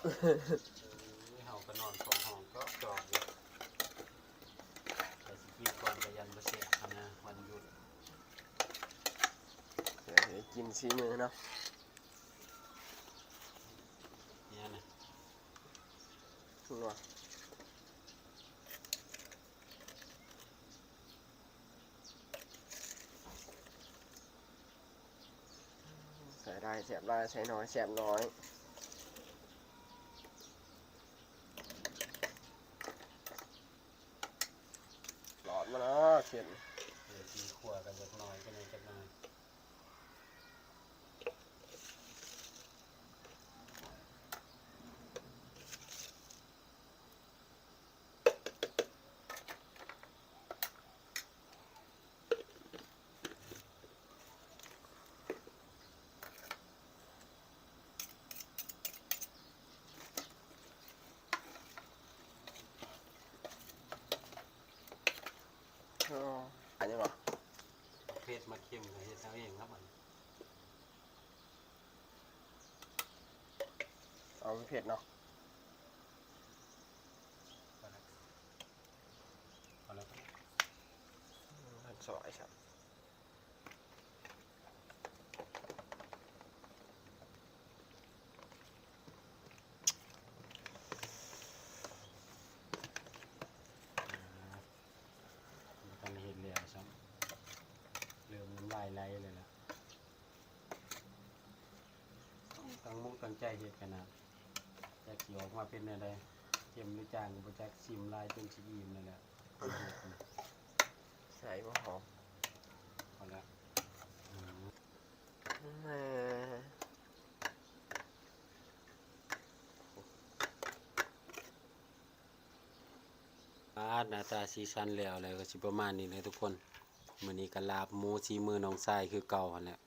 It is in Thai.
เฮาก็นอนสองห้องก็จอกอยู่แต่สิกินก่อนก็ยันบ่เสร็จนะวันหยุดเดี๋ยวกินซีมือเนาะเนี่ยนะนัวใส่ได้แสบได้ใส่น้อยแสบน้อยหลอดมาแล้วเข็นเดี๋ยวสีขั่วกันจักหน่อยก็เลยจักหน่อยอันนี้วะเผ็ดมาเค็มก็เฮ็ดเอาเองครับมันเอาเผ็ดเนาะพอแล้วมันสวยครับกันเห็นแล้วซ้ำเริ่มน้ำลายไหลเลยล่ะตั้งมุกตั้งใจเฮ็ดกันนะจะสิออกมาเป็นอะไรเค็มหรือจางบ่จักชิมลายจนสิอิ่มเลยแหละใส่มะหอมพอแล้วหน้าตาสีสันแล้วอะไรก็สิประมาณนี้เลยทุกคนมื้อนี้ก็ลาบหมูสีมือน้องชายคือเก่าหั่นแหละ